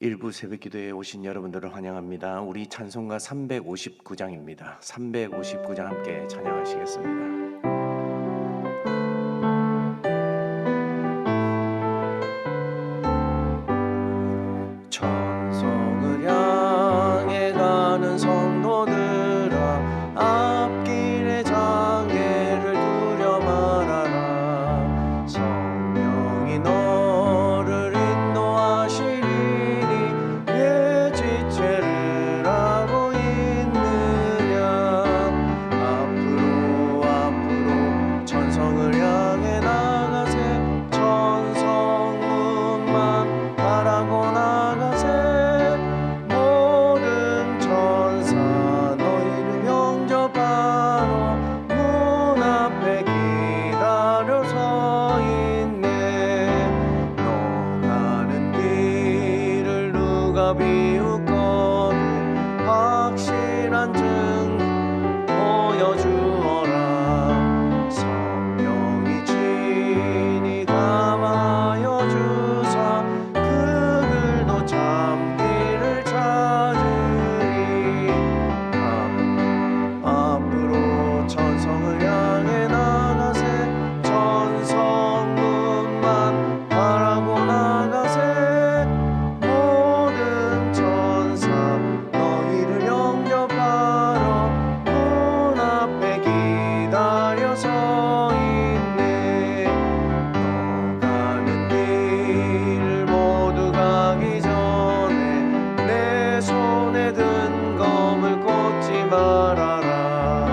일부 새벽기도에 오신 여러분들을 환영합니다. 우리 찬송가 359장입니다. 359장 함께 찬양하시겠습니다. 천성을 향해 가는 성도들아, 앞길의 장애를 두려 말아라. 성령이 너를 인도하시리니 왜 지체를 하고 있느냐. 앞으로 천성을 향해 나가세. 천성문만 바라고 나가세. 모든 천사 너희를 영접하러 문 앞에 기다려 서 있네. 너 가는 길을 누가 비웃거든 확실한 증 보여주어라. 성령이 친히 감하여 주사 그들도 참기를 찾으리. 앞으로 천성을 향해 나가세. 천성문만 바라고 나가세. 모든 천사 너희를 영접하러 문 앞에 기다려 서 있네. 너 가는 길 모두 가기 전에 내 손에 든 검을 꽂지 말아라.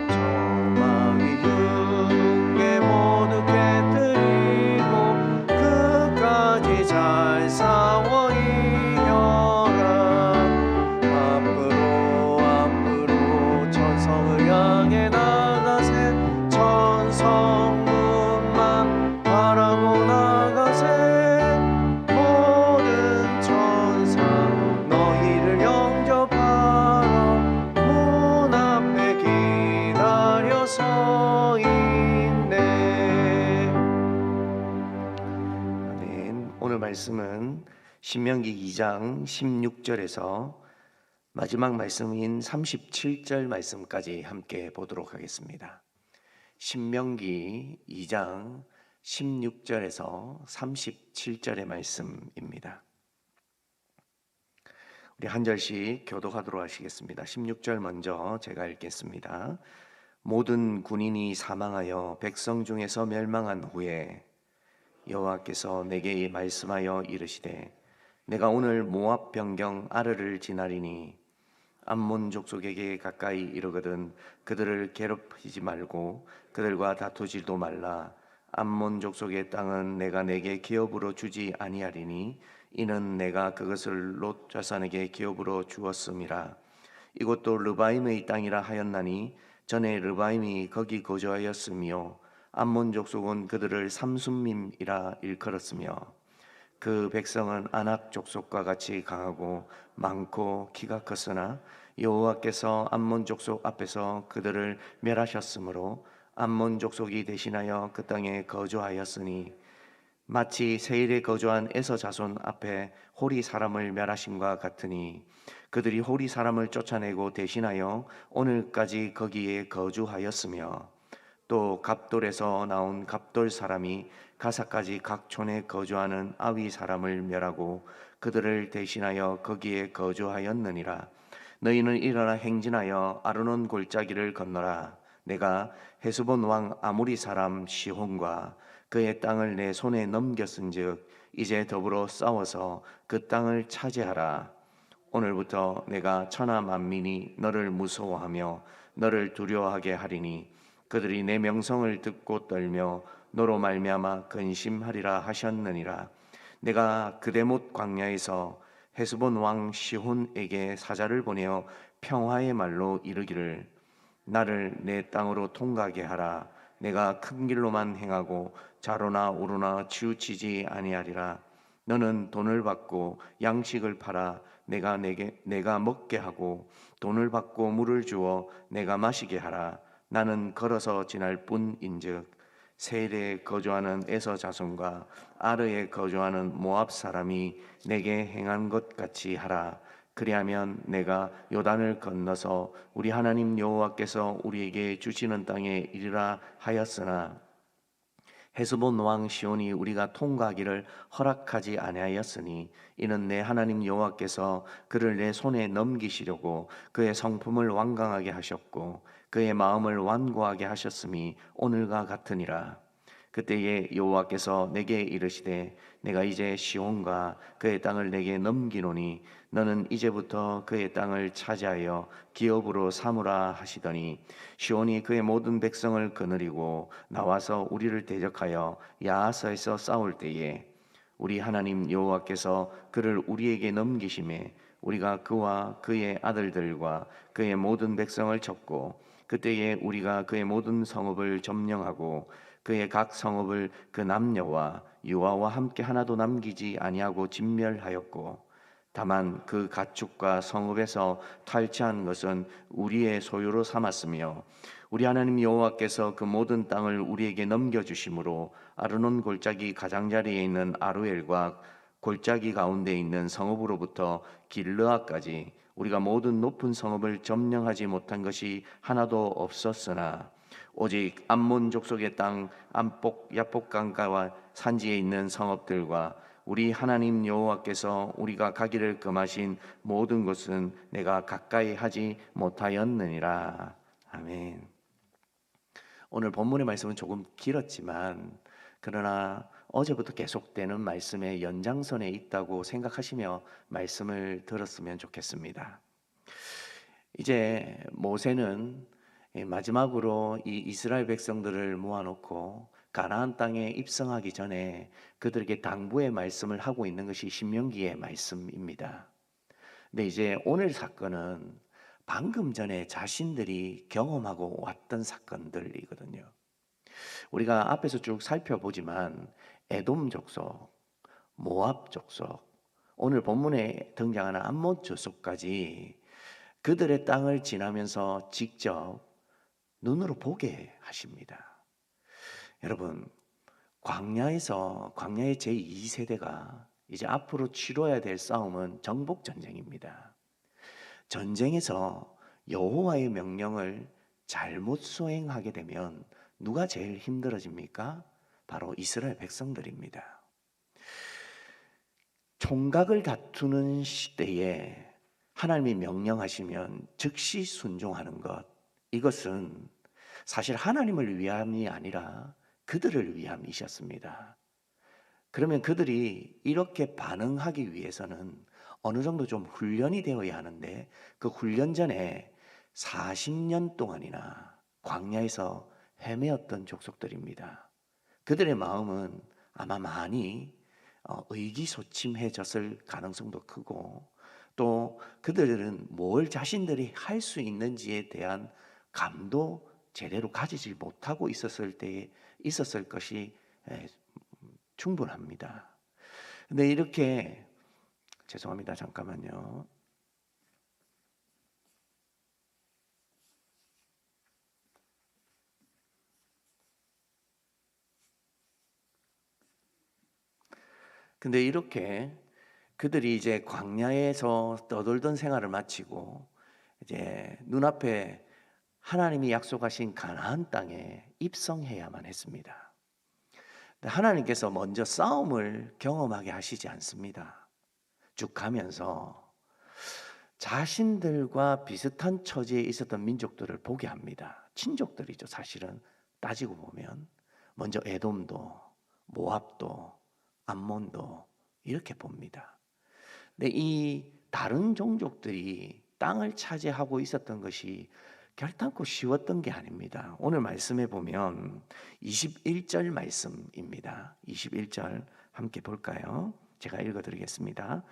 저망이 흉에 모두 깨뜨리고 끝까지 잘 싸워 이겨라. 앞으로 천성을 향해 나가세. 천성문만 바라고 나가세. 모든 천사 너희를 영접하러 문 앞에 기다려 서 있네. 아멘. 오늘 말씀은 신명기 2장 16절에서 마지막 말씀인 37절 말씀까지 함께 보도록 하겠습니다. 신명기 2장 16절에서 37절의 말씀입니다. 우리 한 절씩 교독하도록 하시겠습니다. 16절 먼저 제가 읽겠습니다. 모든 군인이 사망하여 백성 중에서 멸망한 후에 여호와께서 내게 말씀하여 이르시되, 내가 오늘 모압 변경 아르를 지나리니 암몬 족속에게 가까이 이르거든 그들을 괴롭히지 말고 그들과 다투지도 말라. 암몬 족속의 땅은 내가 내게 기업으로 주지 아니하리니 이는 내가 그것을 롯 자손에게 기업으로 주었음이라. 이곳도 르바임의 땅이라 하였나니 전에 르바임이 거기 거주하였으며 암몬 족속은 그들을 삼순밈이라 일컬었으며 그 백성은 아낙 족속과 같이 강하고 많고 키가 컸으나 여호와께서 암몬 족속 앞에서 그들을 멸하셨으므로 암몬 족속이 대신하여 그 땅에 거주하였으니 마치 세일에 거주한 에서 자손 앞에 호리 사람을 멸하심과 같으니 그들이 호리 사람을 쫓아내고 대신하여 오늘까지 거기에 거주하였으며 또 갑돌에서 나온 갑돌 사람이 가사까지 각 촌에 거주하는 아위 사람을 멸하고 그들을 대신하여 거기에 거주하였느니라. 너희는 일어나 행진하여 아르논 골짜기를 건너라. 내가 헤스본 왕 아모리 사람 시혼과 그의 땅을 내 손에 넘겼은즉 이제 더불어 싸워서 그 땅을 차지하라. 오늘부터 내가 천하 만민이 너를 무서워하며 너를 두려워하게 하리니 그들이 내 명성을 듣고 떨며 너로 말미암아 근심하리라 하셨느니라. 내가 그대못 광야에서 헤스본 왕 시혼에게 사자를 보내어 평화의 말로 이르기를, 나를 내 땅으로 통과하게 하라. 내가 큰 길로만 행하고 좌로나 우로나 치우치지 아니하리라. 너는 돈을 받고 양식을 팔아 내가 먹게 하고 돈을 받고 물을 주어 내가 마시게 하라. 나는 걸어서 지날 뿐인즉 세일에 거주하는 에서 자손과 아르에 거주하는 모압 사람이 내게 행한 것 같이 하라. 그리하면 내가 요단을 건너서 우리 하나님 여호와께서 우리에게 주시는 땅에 이르라 하였으나 헤스본 왕 시온이 우리가 통과하기를 허락하지 아니하였으니 이는 내 하나님 여호와께서 그를 내 손에 넘기시려고 그의 성품을 완강하게 하셨고 그의 마음을 완고하게 하셨음이 오늘과 같으니라. 그때에 여호와께서 내게 이르시되 내가 이제 시온과 그의 땅을 내게 넘기노니 너는 이제부터 그의 땅을 차지하여 기업으로 삼으라 하시더니 시온이 그의 모든 백성을 거느리고 나와서 우리를 대적하여 야하사에서 싸울 때에 우리 하나님 여호와께서 그를 우리에게 넘기심에 우리가 그와 그의 아들들과 그의 모든 백성을 쳤고 그때에 우리가 그의 모든 성읍을 점령하고 그의 각 성읍을 그 남녀와 유아와 함께 하나도 남기지 아니하고 진멸하였고 다만 그 가축과 성읍에서 탈취한 것은 우리의 소유로 삼았으며 우리 하나님 여호와께서 그 모든 땅을 우리에게 넘겨주심으로 아르논 골짜기 가장자리에 있는 아루엘과 골짜기 가운데 있는 성읍으로부터 길르아까지 우리가 모든 높은 성읍을 점령하지 못한 것이 하나도 없었으나 오직 암몬 족속의 땅 암복 야복강가와 산지에 있는 성읍들과 우리 하나님 여호와께서 우리가 가기를 금하신 모든 것은 내가 가까이 하지 못하였느니라. 아멘. 오늘 본문의 말씀은 조금 길었지만 그러나 어제부터 계속되는 말씀의 연장선에 있다고 생각하시며 말씀을 들었으면 좋겠습니다. 이제 모세는 마지막으로 이 이스라엘 백성들을 모아놓고 가나안 땅에 입성하기 전에 그들에게 당부의 말씀을 하고 있는 것이 신명기의 말씀입니다. 근데 이제 오늘 사건은 방금 전에 자신들이 경험하고 왔던 사건들이거든요. 우리가 앞에서 쭉 살펴보지만 에돔 족속, 모압 족속, 오늘 본문에 등장하는 암몬 족속까지 그들의 땅을 지나면서 직접 눈으로 보게 하십니다. 여러분, 광야의 제2세대가 이제 앞으로 치러야 될 싸움은 정복 전쟁입니다. 전쟁에서 여호와의 명령을 잘못 수행하게 되면 누가 제일 힘들어집니까? 바로 이스라엘 백성들입니다. 총각을 다투는 시대에 하나님이 명령하시면 즉시 순종하는 것, 이것은 사실 하나님을 위함이 아니라 그들을 위함이셨습니다. 그러면 그들이 이렇게 반응하기 위해서는 어느 정도 좀 훈련이 되어야 하는데 그 훈련 전에 40년 동안이나 광야에서 헤매었던 족속들입니다. 그들의 마음은 아마 많이 의기소침해졌을 가능성도 크고 또 그들은 뭘 자신들이 할 수 있는지에 대한 감도 제대로 가지지 못하고 있었을 것이 충분합니다. 근데 이렇게 죄송합니다. 잠깐만요. 근데 이렇게 그들이 이제 광야에서 떠돌던 생활을 마치고 이제 눈앞에 하나님이 약속하신 가나안 땅에 입성해야만 했습니다. 하나님께서 먼저 싸움을 경험하게 하시지 않습니다. 쭉 가면서 자신들과 비슷한 처지에 있었던 민족들을 보게 합니다. 친족들이죠. 사실은 따지고 보면 먼저 에돔도 모압도 암몬도 이렇게 봅니다. 근데 이 다른 종족들이 땅을 차지하고 있었던 것이 결단코 쉬웠던 게 아닙니다. 오늘 말씀해 보면 21절 말씀입니다. 21절 함께 볼까요? 제가 읽어드리겠습니다.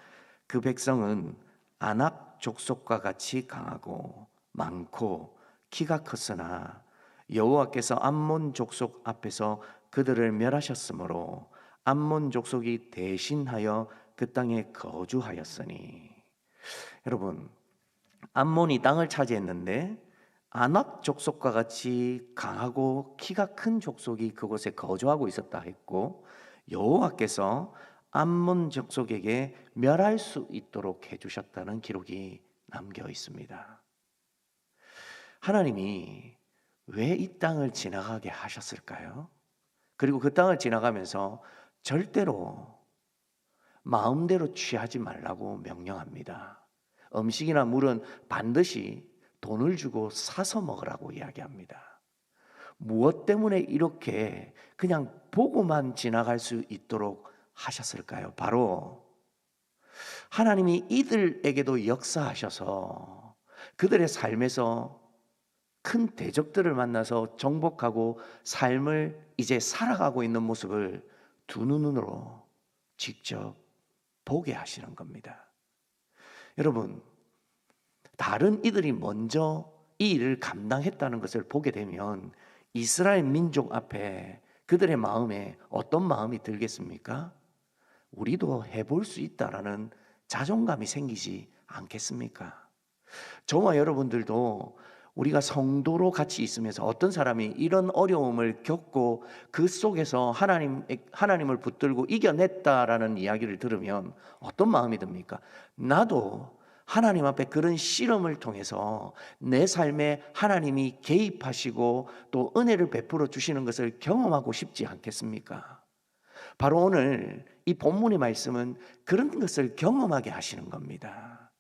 그 백성은 아낙 족속과 같이 강하고 많고 키가 컸으나 여호와께서 암몬 족속 앞에서 그들을 멸하셨으므로 암몬 족속이 대신하여 그 땅에 거주하였으니. 여러분, 암몬이 땅을 차지했는데 아낙 족속과 같이 강하고 키가 큰 족속이 그곳에 거주하고 있었다 했고, 여호와께서 암몬 족속에게 멸할 수 있도록 해주셨다는 기록이 남겨 있습니다. 하나님이 왜 이 땅을 지나가게 하셨을까요? 그리고 그 땅을 지나가면서 절대로 마음대로 취하지 말라고 명령합니다. 음식이나 물은 반드시 돈을 주고 사서 먹으라고 이야기합니다. 무엇 때문에 이렇게 그냥 보고만 지나갈 수 있도록 하셨을까요? 바로 하나님이 이들에게도 역사하셔서 그들의 삶에서 큰 대적들을 만나서 정복하고 삶을 이제 살아가고 있는 모습을 두 눈으로 직접 보게 하시는 겁니다. 여러분, 다른 이들이 먼저 이 일을 감당했다는 것을 보게 되면 이스라엘 민족 앞에 그들의 마음에 어떤 마음이 들겠습니까? 우리도 해볼 수 있다라는 자존감이 생기지 않겠습니까? 저와 여러분들도 우리가 성도로 같이 있으면서 어떤 사람이 이런 어려움을 겪고 그 속에서 하나님을 붙들고 이겨냈다라는 이야기를 들으면 어떤 마음이 듭니까? 나도 하나님 앞에 그런 실험을 통해서 내 삶에 하나님이 개입하시고 또 은혜를 베풀어 주시는 것을 경험하고 싶지 않겠습니까? 바로 오늘 이 본문의 말씀은 그런 것을 경험하게 하시는 겁니다.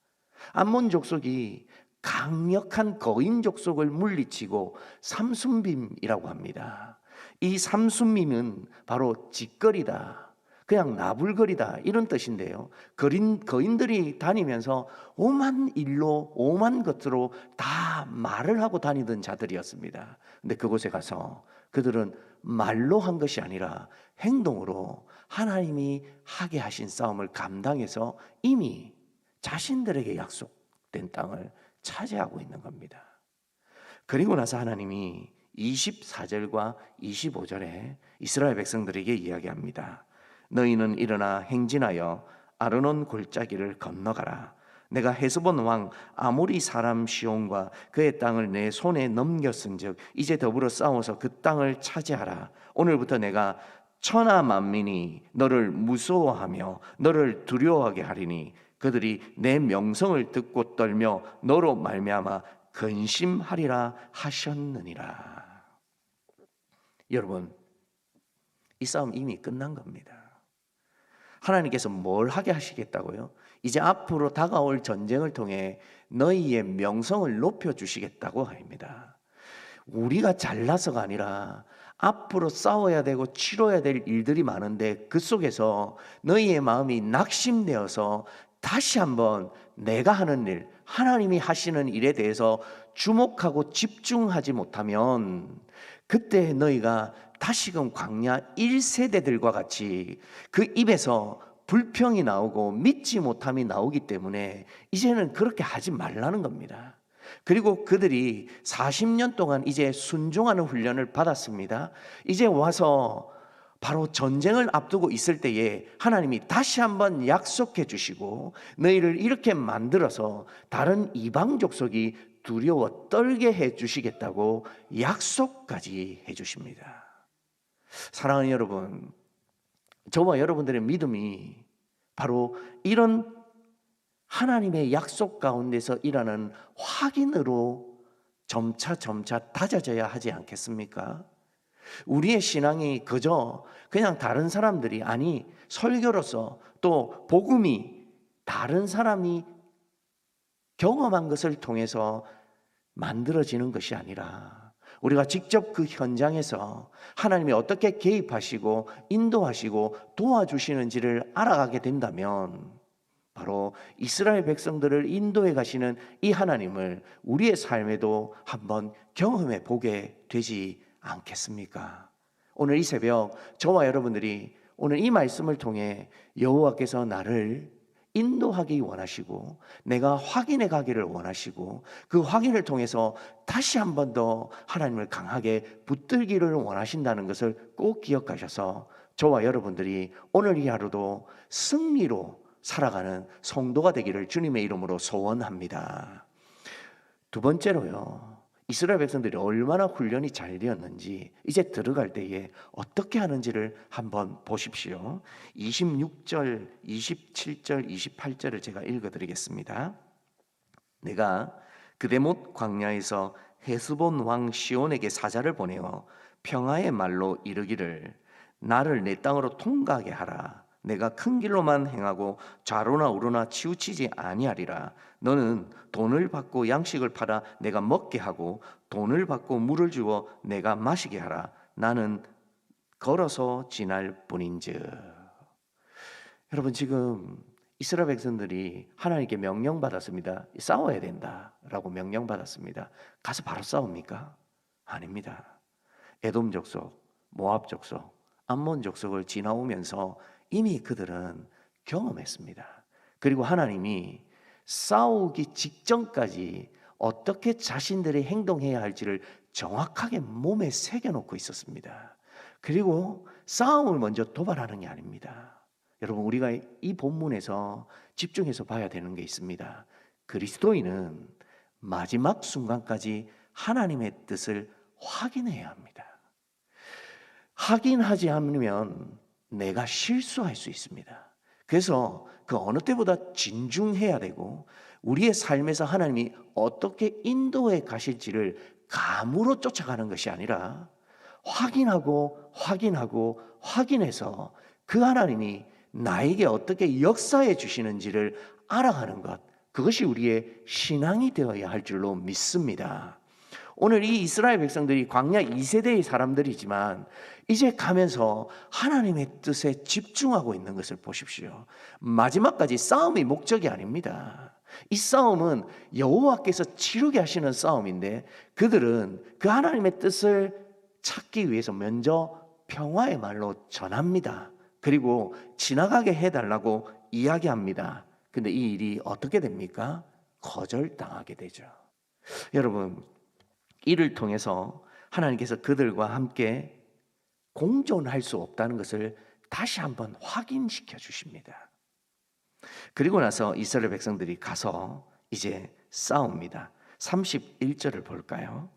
암몬 족속이 강력한 거인 족속을 물리치고 삼순빔이라고 합니다. 이 삼순빔은 바로 짓거리다, 그냥 나불거리다 이런 뜻인데요. 거인들이 다니면서 오만 일로 오만 것으로 다 말을 하고 다니던 자들이었습니다. 근데 그곳에 가서 그들은 말로 한 것이 아니라 행동으로 하나님이 하게 하신 싸움을 감당해서 이미 자신들에게 약속된 땅을 차지하고 있는 겁니다. 그리고 나서 하나님이 24절과 25절에 이스라엘 백성들에게 이야기합니다. 너희는 일어나 행진하여 아르논 골짜기를 건너가라. 내가 헤스본 왕 아모리 사람 시온과 그의 땅을 내 손에 넘겼은즉 이제 더불어 싸워서 그 땅을 차지하라. 오늘부터 내가 천하 만민이 너를 무서워하며 너를 두려워하게 하리니 그들이 내 명성을 듣고 떨며 너로 말미암아 근심하리라 하셨느니라. 여러분, 이 싸움 이미 끝난 겁니다. 하나님께서 뭘 하게 하시겠다고요? 이제 앞으로 다가올 전쟁을 통해 너희의 명성을 높여주시겠다고 합니다. 우리가 잘나서가 아니라 앞으로 싸워야 되고 치러야 될 일들이 많은데 그 속에서 너희의 마음이 낙심되어서 다시 한번 내가 하는 일, 하나님이 하시는 일에 대해서 주목하고 집중하지 못하면 그때 너희가 다시금 광야 1세대들과 같이 그 입에서 불평이 나오고 믿지 못함이 나오기 때문에 이제는 그렇게 하지 말라는 겁니다. 그리고 그들이 40년 동안 이제 순종하는 훈련을 받았습니다. 이제 와서 바로 전쟁을 앞두고 있을 때에 하나님이 다시 한번 약속해 주시고 너희를 이렇게 만들어서 다른 이방 족속이 두려워 떨게 해 주시겠다고 약속까지 해 주십니다. 사랑하는 여러분, 저와 여러분들의 믿음이 바로 이런 하나님의 약속 가운데서 일하는 확인으로 점차 다져져야 하지 않겠습니까? 우리의 신앙이 그저 그냥 다른 사람들이, 아니 설교로서 또 복음이 다른 사람이 경험한 것을 통해서 만들어지는 것이 아니라 우리가 직접 그 현장에서 하나님이 어떻게 개입하시고 인도하시고 도와주시는지를 알아가게 된다면 바로 이스라엘 백성들을 인도해 가시는 이 하나님을 우리의 삶에도 한번 경험해 보게 되지 않겠습니까? 오늘 이 새벽 저와 여러분들이 오늘 이 말씀을 통해 여호와께서 나를 인도하기 원하시고 내가 확인해 가기를 원하시고 그 확인을 통해서 다시 한 번 더 하나님을 강하게 붙들기를 원하신다는 것을 꼭 기억하셔서 저와 여러분들이 오늘 이 하루도 승리로 살아가는 성도가 되기를 주님의 이름으로 소원합니다. 두 번째로요, 이스라엘 백성들이 얼마나 훈련이 잘 되었는지 이제 들어갈 때에 어떻게 하는지를 한번 보십시오. 26절, 27절, 28절을 제가 읽어드리겠습니다. 내가 그대못 광야에서 헤스본 왕 시온에게 사자를 보내어 평화의 말로 이르기를 나를 내 땅으로 통과하게 하라. 내가 큰 길로만 행하고 좌로나 우로나 치우치지 아니하리라. 너는 돈을 받고 양식을 팔아 내가 먹게 하고 돈을 받고 물을 주어 내가 마시게 하라. 나는 걸어서 지날 뿐인즉. 여러분, 지금 이스라엘 백성들이 하나님께 명령받았습니다. 싸워야 된다라고 명령받았습니다. 가서 바로 싸웁니까? 아닙니다. 에돔 족속, 모압 족속, 암몬 족속을 지나오면서 이미 그들은 경험했습니다. 그리고 하나님이 싸우기 직전까지 어떻게 자신들이 행동해야 할지를 정확하게 몸에 새겨놓고 있었습니다. 그리고 싸움을 먼저 도발하는 게 아닙니다. 여러분, 우리가 이 본문에서 집중해서 봐야 되는 게 있습니다. 그리스도인은 마지막 순간까지 하나님의 뜻을 확인해야 합니다. 확인하지 않으면 내가 실수할 수 있습니다. 그래서 그 어느 때보다 진중해야 되고 우리의 삶에서 하나님이 어떻게 인도해 가실지를 감으로 쫓아가는 것이 아니라 확인하고 확인해서 그 하나님이 나에게 어떻게 역사해 주시는지를 알아가는 것, 그것이 우리의 신앙이 되어야 할 줄로 믿습니다. 오늘 이 이스라엘 백성들이 광야 2세대의 사람들이지만 이제 가면서 하나님의 뜻에 집중하고 있는 것을 보십시오. 마지막까지 싸움이 목적이 아닙니다. 이 싸움은 여호와께서 치르게 하시는 싸움인데 그들은 그 하나님의 뜻을 찾기 위해서 먼저 평화의 말로 전합니다. 그리고 지나가게 해달라고 이야기합니다. 근데 이 일이 어떻게 됩니까? 거절당하게 되죠. 여러분, 이를 통해서 하나님께서 그들과 함께 공존할 수 없다는 것을 다시 한번 확인시켜 주십니다. 그리고 나서 이스라엘 백성들이 가서 이제 싸웁니다. 31절을 볼까요?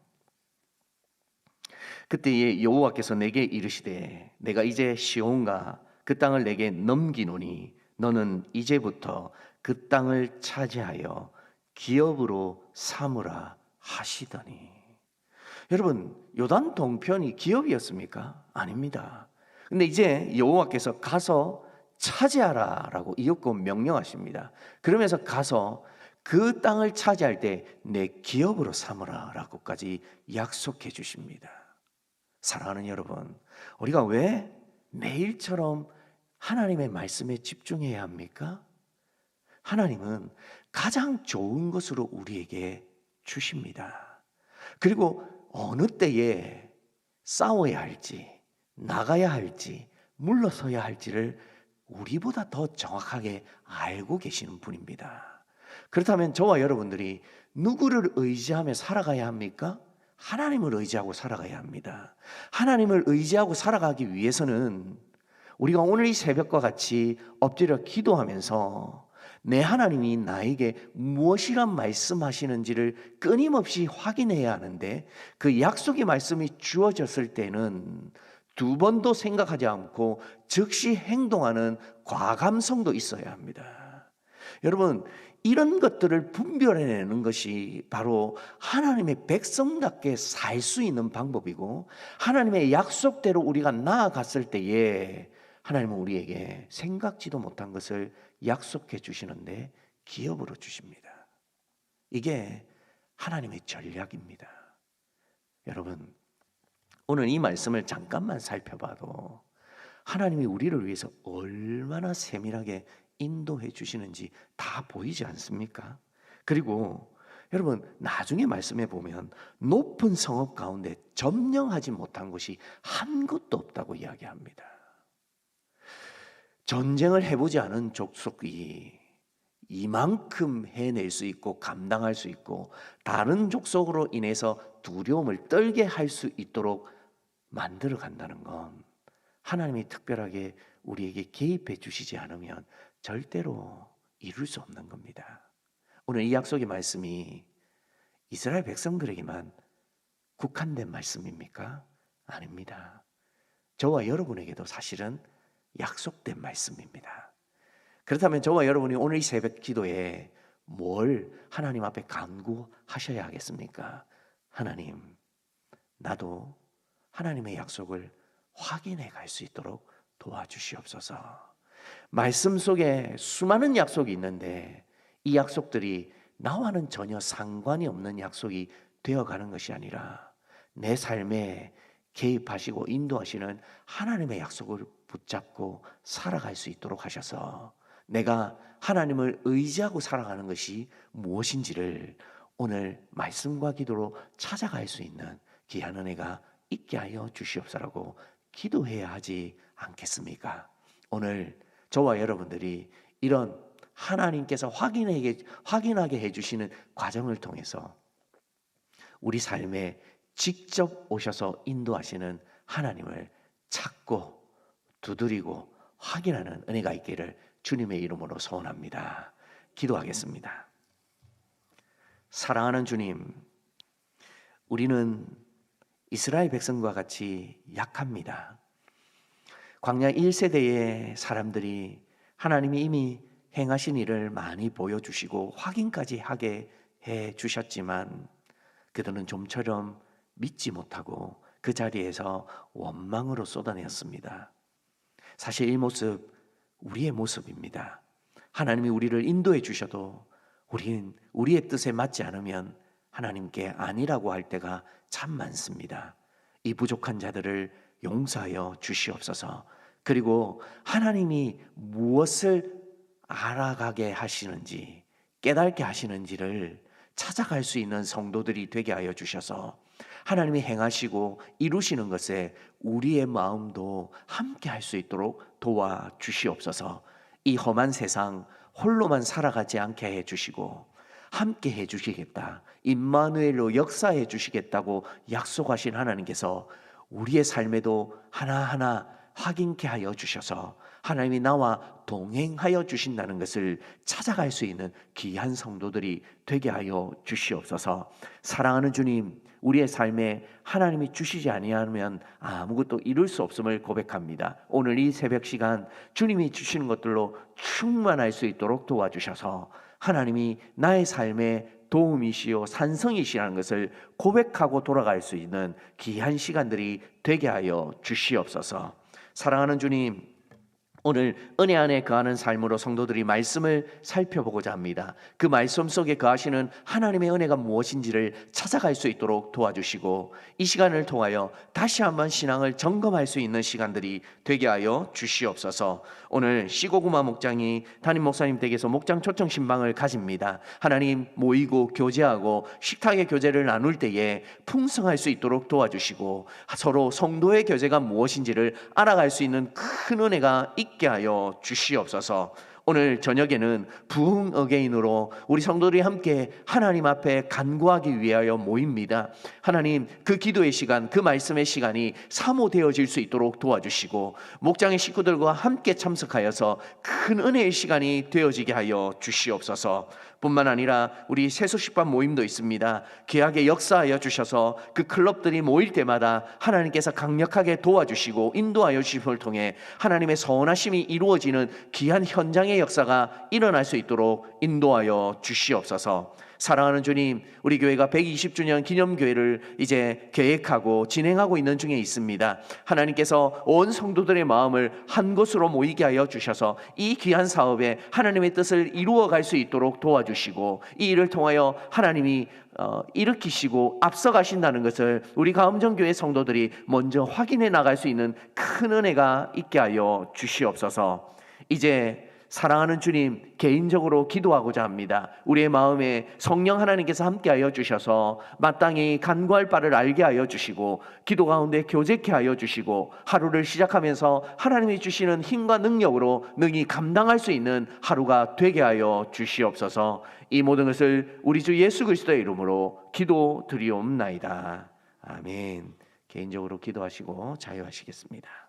그때에 여호와께서 내게 이르시되 내가 이제 시온과 그 땅을 내게 넘기노니 너는 이제부터 그 땅을 차지하여 기업으로 삼으라 하시더니. 여러분, 요단 동편이 기업이었습니까? 아닙니다. 근데 이제 여호와께서 가서 차지하라라고 이윽고 명령하십니다. 그러면서 가서 그 땅을 차지할 때 내 기업으로 삼으라라고까지 약속해 주십니다. 사랑하는 여러분, 우리가 왜 매일처럼 하나님의 말씀에 집중해야 합니까? 하나님은 가장 좋은 것으로 우리에게 주십니다. 그리고 어느 때에 싸워야 할지, 나가야 할지, 물러서야 할지를 우리보다 더 정확하게 알고 계시는 분입니다. 그렇다면 저와 여러분들이 누구를 의지하며 살아가야 합니까? 하나님을 의지하고 살아가야 합니다. 하나님을 의지하고 살아가기 위해서는 우리가 오늘 이 새벽과 같이 엎드려 기도하면서 내 하나님이 나에게 무엇이란 말씀하시는지를 끊임없이 확인해야 하는데, 그 약속의 말씀이 주어졌을 때는 두 번도 생각하지 않고 즉시 행동하는 과감성도 있어야 합니다. 여러분, 이런 것들을 분별해내는 것이 바로 하나님의 백성답게 살 수 있는 방법이고, 하나님의 약속대로 우리가 나아갔을 때에 하나님은 우리에게 생각지도 못한 것을 약속해 주시는데 기업으로 주십니다. 이게 하나님의 전략입니다. 여러분, 오늘 이 말씀을 잠깐만 살펴봐도 하나님이 우리를 위해서 얼마나 세밀하게 인도해 주시는지 다 보이지 않습니까? 그리고 여러분, 나중에 말씀해 보면 높은 성읍 가운데 점령하지 못한 곳이 한 곳도 없다고 이야기합니다. 전쟁을 해보지 않은 족속이 이만큼 해낼 수 있고 감당할 수 있고 다른 족속으로 인해서 두려움을 떨게 할 수 있도록 만들어 간다는 건 하나님이 특별하게 우리에게 개입해 주시지 않으면 절대로 이룰 수 없는 겁니다. 오늘 이 약속의 말씀이 이스라엘 백성들에게만 국한된 말씀입니까? 아닙니다. 저와 여러분에게도 사실은 약속된 말씀입니다. 그렇다면 저와 여러분이 오늘 이 새벽 기도에 뭘 하나님 앞에 간구하셔야 하겠습니까? 하나님, 나도 하나님의 약속을 확인해 갈 수 있도록 도와주시옵소서. 말씀 속에 수많은 약속이 있는데 이 약속들이 나와는 전혀 상관이 없는 약속이 되어가는 것이 아니라 내 삶에 개입하시고 인도하시는 하나님의 약속을 붙잡고 살아갈 수 있도록 하셔서 내가 하나님을 의지하고 살아가는 것이 무엇인지를 오늘 말씀과 기도로 찾아갈 수 있는 귀한 은혜가 있게 하여 주시옵소서라고 기도해야 하지 않겠습니까? 오늘 저와 여러분들이 이런 하나님께서 확인하게 해주시는 과정을 통해서 우리 삶에 직접 오셔서 인도하시는 하나님을 찾고 두드리고 확인하는 은혜가 있기를 주님의 이름으로 소원합니다. 기도하겠습니다. 사랑하는 주님, 우리는 이스라엘 백성과 같이 약합니다. 광야 1세대의 사람들이 하나님이 이미 행하신 일을 많이 보여주시고 확인까지 하게 해 주셨지만 그들은 좀처럼 믿지 못하고 그 자리에서 원망으로 쏟아내었습니다. 사실 이 모습 우리의 모습입니다. 하나님이 우리를 인도해 주셔도 우리는 우리의 뜻에 맞지 않으면 하나님께 아니라고 할 때가 참 많습니다. 이 부족한 자들을 용서하여 주시옵소서. 그리고 하나님이 무엇을 알아가게 하시는지 깨닫게 하시는지를 찾아갈 수 있는 성도들이 되게 하여 주셔서 하나님이 행하시고 이루시는 것에 우리의 마음도 함께 할 수 있도록 도와주시옵소서. 이 험한 세상 홀로만 살아가지 않게 해주시고 함께 해주시겠다, 임마누엘로 역사해 주시겠다고 약속하신 하나님께서 우리의 삶에도 하나하나 확인케 하여 주셔서 하나님이 나와 동행하여 주신다는 것을 찾아갈 수 있는 귀한 성도들이 되게 하여 주시옵소서. 사랑하는 주님, 우리의 삶에 하나님이 주시지 아니하면 아무것도 이룰 수 없음을 고백합니다. 오늘 이 새벽 시간 주님이 주시는 것들로 충만할 수 있도록 도와주셔서 하나님이 나의 삶에 도움이시요 산성이시라는 것을 고백하고 돌아갈 수 있는 귀한 시간들이 되게 하여 주시옵소서. 사랑하는 주님, 오늘 은혜 안에 거하는 삶으로 성도들이 말씀을 살펴보고자 합니다. 그 말씀 속에 거하시는 하나님의 은혜가 무엇인지를 찾아갈 수 있도록 도와주시고 이 시간을 통하여 다시 한번 신앙을 점검할 수 있는 시간들이 되게 하여 주시옵소서. 오늘 시고구마 목장이 담임 목사님 댁에서 목장 초청 신방을 가집니다. 하나님, 모이고 교제하고 식탁의 교제를 나눌 때에 풍성할 수 있도록 도와주시고 서로 성도의 교제가 무엇인지를 알아갈 수 있는 큰 은혜가 있게 하여 주시옵소서. 오늘 저녁에는 부흥 어게인으로 우리 성도들이 함께 하나님 앞에 간구하기 위하여 모입니다. 하나님, 그 기도의 시간, 그 말씀의 시간이 사모되어질 수 있도록 도와주시고 목장의 식구들과 함께 참석하여서 큰 은혜의 시간이 되어지게 하여 주시옵소서. 뿐만 아니라 우리 세수식반 모임도 있습니다. 귀하게 역사하여 주셔서 그 클럽들이 모일 때마다 하나님께서 강력하게 도와주시고 인도하여 주심을 통해 하나님의 선하심이 이루어지는 귀한 현장의 역사가 일어날 수 있도록 인도하여 주시옵소서. 사랑하는 주님, 우리 교회가 120주년 기념교회를 이제 계획하고 진행하고 있는 중에 있습니다. 하나님께서 온 성도들의 마음을 한 곳으로 모이게 하여 주셔서 이 귀한 사업에 하나님의 뜻을 이루어갈 수 있도록 도와주시고 이 일을 통하여 하나님이 일으키시고 앞서가신다는 것을 우리 가음정교회 성도들이 먼저 확인해 나갈 수 있는 큰 은혜가 있게 하여 주시옵소서. 이제 사랑하는 주님, 개인적으로 기도하고자 합니다. 우리의 마음에 성령 하나님께서 함께하여 주셔서 마땅히 간구할 바를 알게 하여 주시고 기도 가운데 교제케 하여 주시고 하루를 시작하면서 하나님이 주시는 힘과 능력으로 능히 감당할 수 있는 하루가 되게 하여 주시옵소서. 이 모든 것을 우리 주 예수 그리스도의 이름으로 기도드리옵나이다. 아멘. 개인적으로 기도하시고 자유하시겠습니다.